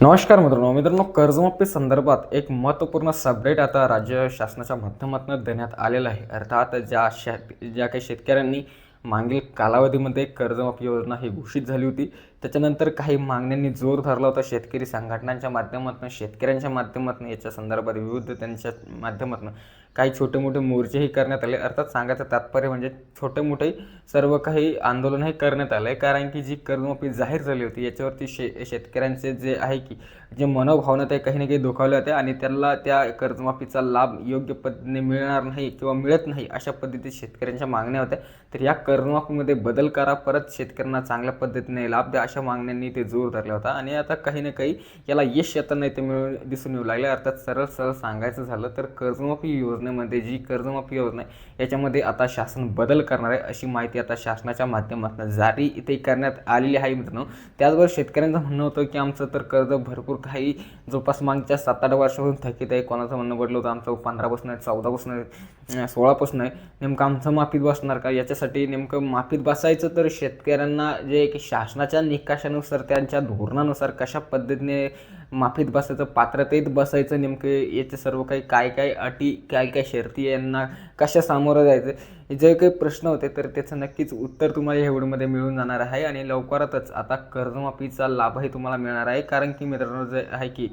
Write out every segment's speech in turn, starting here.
नमस्कार मित्रांनो, कर्जमाफी संदर्भात एक महत्त्वपूर्ण अपडेट आता राज्य शासनाच्या माध्यमातून देण्यात आलेला आहे. अर्थात ज्या काही शेतकऱ्यांनी मागील कालावधीमध्ये कर्जमाफी योजना ही घोषित झाली होती, त्याच्यानंतर काही मागण्यांनी जोर धरला होता. शेतकरी संघटनांच्या माध्यमातून, शेतकऱ्यांच्या माध्यमातून, याच्या संदर्भात विविध त्यांच्या माध्यमातून काही छोटे मोठे मोर्चेही करण्यात आले. अर्थात सांगायचं तात्पर्य म्हणजे छोटे मोठे सर्व काही आंदोलनही करण्यात आलं आहे, कारण की जी कर्जमाफी जाहीर झाली होती याच्यावरती शेतकऱ्यांचे जे आहे की जे मनोभावना ते काही ना काही दुखावल्या होत्या आणि त्यांना त्या कर्जमाफीचा लाभ योग्य पद्धतीने मिळणार नाही किंवा मिळत नाही अशा पद्धतीत शेतकऱ्यांच्या मागण्या होत्या. तर या कर्जमाफीमध्ये बदल करा, परत शेतकऱ्यांना चांगल्या पद्धतीने लाभ द्या, अशा मागण्यांनी ते जोर धरला होता. आणि आता काही ना काही याला यश येताना ते दिसून येऊ लागले. अर्थात सरळ सांगायचं झालं तर कर्जमाफी योजनेमध्ये जी कर्जमाफी योजना आहे याच्यामध्ये आता शासन बदल करणार आहे, अशी माहिती आता शासनाच्या माध्यमातून जारी इथे करण्यात आलेली आहे मित्रांनो. त्याचबरोबर शेतकऱ्यांचं म्हणणं होतं की आमचं तर कर्ज भरपूर काही जवळपास मागच्या 7-8 वर्षापासून थकीत आहे. कोणाचं म्हणणं पडलं होतं आमचं 15पासून आहे, 14पासून आहे, 16पासून आहे. नेमकं आमचं माफीत बसणार का? याच्यासाठी नेमकं माफीत बसायचं तर शेतकऱ्यांना जे की शासनाच्या निकषानुसार, त्यांच्या धोरणानुसार कशा पद्धतीने माफीत बसायचं, पात्रतेत बसायचं, नेमके याचे सर्व काही काय अटी, काय शर्ती, यांना कशा सामोरं जायचं, जे काही प्रश्न होते तर त्याचं नक्कीच उत्तर तुम्हाला या व्हिडिओमध्ये मिळून जाणार आहे. आणि लवकरातच आता कर्जमाफीचा लाभही तुम्हाला मिळणार आहे, कारण की मित्रांनो जे आहे की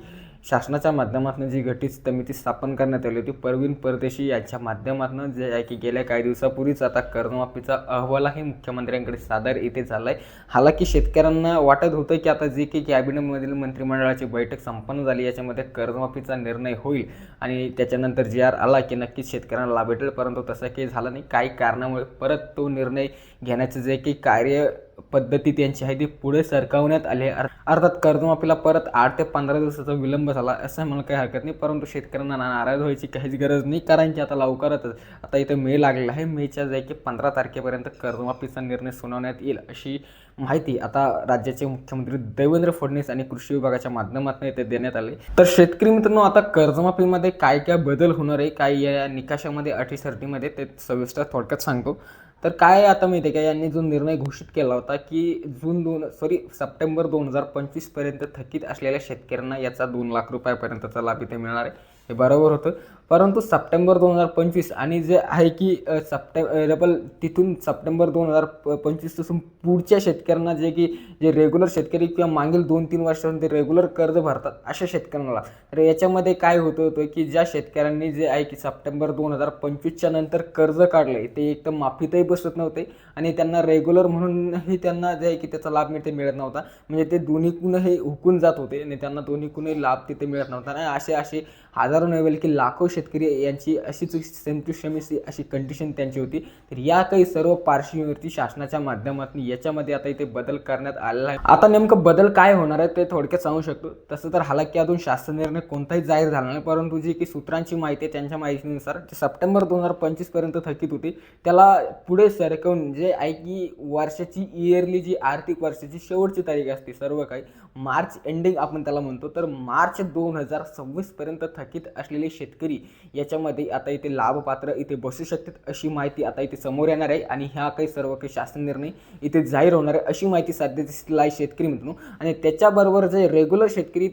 शासनाच्या माध्यमातून जी गठीत समिती स्थापन करण्यात आली होती प्रवीण परदेशी यांच्या माध्यमातून, जे आहे की गेल्या काही दिवसापूर्वीच आता कर्जमाफीचा अहवालही मुख्यमंत्र्यांकडे सादर इथे झाला आहे. हालाकी शेतकऱ्यांना वाटत होतं की आता जी काही कॅबिनेटमधील मंत्रिमंडळाची बैठक संपन्न झाली याच्यामध्ये कर्जमाफीचा निर्णय होईल आणि त्याच्यानंतर जी आर आला की नक्कीच शेतकऱ्यांना लाभ भेटेल, परंतु तसं काही झालं नाही. काही कारणामुळे परत तो निर्णय घेण्याचं जे काही कार्य पद्धती त्यांची आहे ती पुढे सरकवण्यात आली आहे. अर्थात कर्जमाफीला परत 8 ते 15 दिवसाचा विलंब झाला असं मला काही हरकत नाही, परंतु शेतकऱ्यांना नाराज व्हायची काहीच गरज नाही, कारण की आता लवकरच आता इथं मे लागलेला आहे. मेच्या जे की 15 तारखेपर्यंत कर्जमाफीचा निर्णय सुनावण्यात येईल, अशी माहिती आता राज्याचे मुख्यमंत्री देवेंद्र फडणवीस आणि कृषी विभागाच्या माध्यमातून इथे देण्यात आले. तर शेतकरी मित्रांनो, आता कर्जमाफीमध्ये काय बदल होणार आहे, काय या निकषामध्ये, अटी शर्तीमध्ये, ते सविस्तर थोडक्यात सांगतो. तर काय आता माहिती आहे का, यांनी जो निर्णय घोषित केला होता की सप्टेंबर 2025 पर्यंत थकीत असलेल्या शेतकऱ्यांना याचा 2 लाख रुपयापर्यंतचा लाभ इथे मिळणार आहे. हे बरोबर होतं, परंतु सप्टेंबर 2025 आणि जे आहे की तिथून सप्टेंबर 2025 पासून पुढच्या शेतकऱ्यांना जे रेग्युलर शेतकरी किंवा मागील 2-3 वर्षांपासून ते रेग्युलर कर्ज भरतात अशा शेतकऱ्यांना, तर याच्यामध्ये काय होतं की ज्या शेतकऱ्यांनी जे आहे की सप्टेंबर 2025च्या नंतर कर्ज काढले ते एक तर माफीतही बसत नव्हते आणि त्यांना रेग्युलर म्हणूनही त्यांना जे आहे की त्याचा लाभ मिळत नव्हता. म्हणजे ते दोन्हीकूनही हुकून जात होते आणि त्यांना दोन्हीकूनही लाभ तिथे मिळत नव्हता. आणि असे हजारो नव्हे की लाखो शेतकरी यांची अशीच सेम टू सेम अशी कंडिशन त्यांची होती. तर या काही सर्व पार्श्वभूमीवरती शासनाच्या माध्यमातून याच्यामध्ये आता इथे बदल करण्यात आलेला आहे. आता नेमकं बदल काय होणार आहे ते थोडक्यात सांगू शकतो. तसं तर हालाकी अजून शासन निर्णय कोणताही जाहीर झाला नाही, परंतु जी की सूत्रांची माहिती आहे त्यांच्या माहितीनुसार सप्टेंबर 2025 पर्यंत थकीत होती, त्याला पुढे सरकवून जे आहे की वर्षाची इयरली जी आर्थिक वर्षाची शेवटची तारीख असते सर्व काही मार्च एंडिंग आपण त्याला म्हणतो, तर मार्च 2026 पर्यंत थकीत असलेले शेतकरी याच्यामध्ये आता इथे लाभपात्र इथे बसू शकतात, अशी माहिती आता इथे समोर येणार आहे. आणि ह्या काही सर्व काही शासन निर्णय इथे जाहीर होणार आहे, अशी माहिती सध्या दिसली आहे शेतकरी मित्रांनो. आणि त्याच्याबरोबर जे रेग्युलर शेतकरी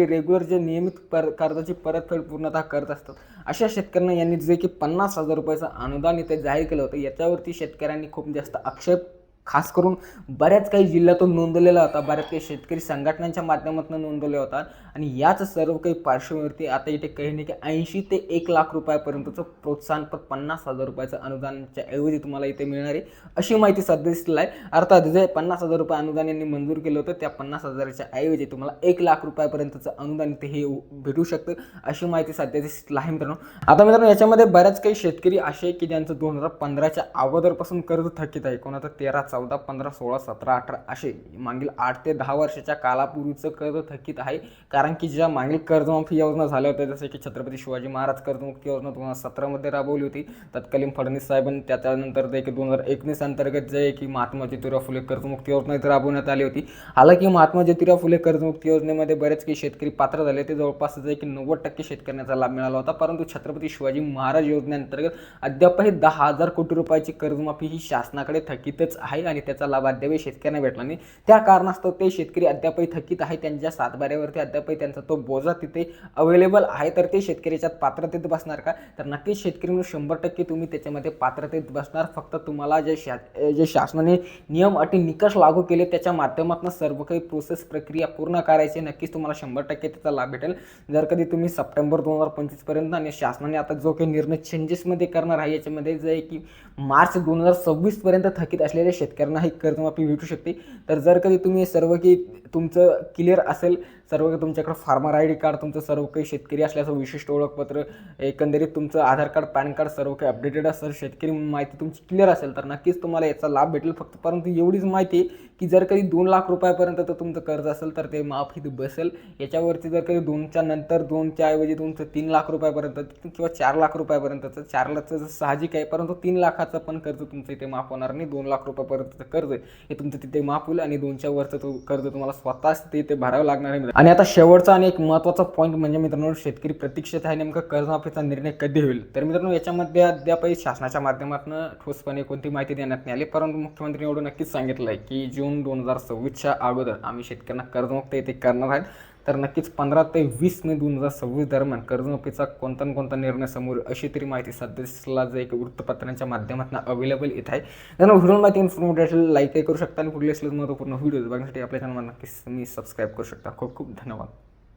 रेग्युलर जे नियमित कर्जाची परतफेड पूर्णतः करत असतात अशा शेतकऱ्यांना यांनी जे की 50,000 रुपयाचं अनुदान इथे जाहीर केलं होतं, याच्यावरती शेतकऱ्यांनी खूप जास्त आक्षेप खास करून बऱ्याच काही जिल्ह्यातून नोंदवलेला होता, बऱ्याच काही शेतकरी संघटनांच्या माध्यमातून नोंदवले होता. आणि याच सर्व काही पार्श्वभूमीवरती आता इथे काही नाही की 80 ते 1 लाख रुपयापर्यंतचं प्रोत्साहनपर 50,000 रुपयाचं अनुदानाच्या ऐवजी तुम्हाला इथे मिळणार आहे, अशी माहिती सध्या दिसली आहे. अर्थात जे 50,000 रुपये अनुदान यांनी मंजूर केलं होतं त्या 50,000च्या ऐवजी तुम्हाला 1 लाख रुपयापर्यंतचं अनुदान इथे हे भेटू शकतं, अशी माहिती सध्या दिसली आहे मित्रांनो. आता मित्रांनो, याच्यामध्ये बऱ्याच काही शेतकरी असे की ज्यांचं 2015च्या अगोदरपासून कर्ज थकीत आहे. कोणाचं 13, 14, 15, 16, 17, 18 असे मागील 8 ते 10 वर्षाच्या कालापूर्वीचं कर्ज थकीत आहे. कारण की ज्या मागील कर्जमाफी योजना झाल्या होत्या, जसे की छत्रपती शिवाजी महाराज कर्जमुक्ती योजना 2017 राबवली होती तत्कालीन फडणवीस साहेबांनी, त्याच्यानंतर जे की 2019 अंतर्गत जे की महात्मा ज्योतिराव फुले कर्जमुक्ती योजना इथे राबवण्यात आली होती. हालाकी महात्मा ज्योतिराव फुले कर्जमुक्ती योजनेमध्ये बरेच काही शेतकरी पात्र झाले, ते जवळपास जे की 90% शेतकऱ्यांचा लाभ मिळाला होता. परंतु छत्रपती शिवाजी महाराज योजनेअंतर्गत अद्यापही 10,000 कोटी रुपयाची कर्जमाफी ही शासनाकडे थकीतच आहे, आणि त्याचा लाभ अद्यापही शेतकऱ्यांना भेटला नाही. त्या कारणास्तव ते शेतकरी अद्यापही थकीत आहे. त्यांच्या सातबाऱ्यावरती अद्यापही त्यांचा तो बोजा तिथे अवेलेबल आहे. तर ते शेतकऱ्याच्यात पात्रतेत बसणार का? तर नक्कीच शेतकरी 100% तुम्ही त्याच्यामध्ये पात्रतेत बसणार. फक्त तुम्हाला जे शासनाने नियम अटी निकष लागू केले त्याच्या माध्यमातून सर्व काही प्रोसेस प्रक्रिया पूर्ण करायची. नक्कीच तुम्हाला 100% त्याचा लाभ भेटेल. जर कधी तुम्ही सप्टेंबर 2025 पर्यंत आणि शासनाने आता जो काही निर्णय चेंजेसमध्ये करणार आहे याच्यामध्ये जे आहे की मार्च 2026 पर्यंत थकीत असलेल्या शेतकऱ्यांना ही कर्जमाफी भेटू शकते. तर जर कधी तुम्ही सर्व की तुमचं क्लिअर असेल, सर्व काही तुमच्याकडे फार्मर आय डी कार्ड, तुमचं सर्व काही शेतकरी असल्याचं विशिष्ट ओळखपत्र, एकंदरीत तुमचं आधार कार्ड, पॅन कार्ड सर्व काही अपडेटेड असेल, शेतकरी माहिती तुमची क्लिअर असेल तर नक्कीच तुम्हाला याचा लाभ भेटेल. फक्त परंतु एवढीच माहिती की जर कधी 2 लाख रुपयापर्यंत तुमचं कर्ज असेल तर ते माफी बसेल. याच्यावरती जर कधी 2च्या नंतर 2च्या ऐवजी तुमचं 3 लाख रुपयापर्यंत किंवा 4 लाख रुपयापर्यंतचं, 4 लाखचं साहजिक आहे, परंतु 3 लाखाचं पण कर्ज तुमचं इथे माफ होणार नाही. 2 लाख रुपयापर्यंतचं कर्ज हे तुमचं तिथे माफ होईल आणि 2च्या वरचं कर्ज तुम्हाला स्वतःच तिथे भरावं लागणार आहे. आणि आता शेवटचा आणि एक महत्त्वाचा पॉईंट म्हणजे मित्रांनो, शेतकरी प्रतीक्षेत आहे नेमकं कर्जमाफीचा निर्णय कधी होईल. तर मित्रांनो, याच्यामध्ये अद्यापही शासनाच्या माध्यमातून ठोसपणे कोणती माहिती देण्यात नाही आली, परंतु मुख्यमंत्र्यांनी एवढं नक्कीच सांगितलं आहे की जून 2026च्या अगोदर आम्ही शेतकऱ्यांना कर्जमुक्त इथे करणार आहेत. तर नक्कीच 15 ते 20 मे 2026 दरम्यान कर्जमाफीचा कोणता निर्णय समोर अशी तरी माहिती सध्याला जे एक वृत्तपत्रांच्या माध्यमातून अवेलेबल येत आहे. त्यांना व्हिडिओ माहिती इन्फॉर्मेटिव्ह लाईक करू शकता आणि पुढील महत्त्वपूर्ण व्हिडिओज बघण्यासाठी आपल्या चॅनलला नक्कीच तुम्ही सबस्क्राईब करू शकता. खूप खूप धन्यवाद.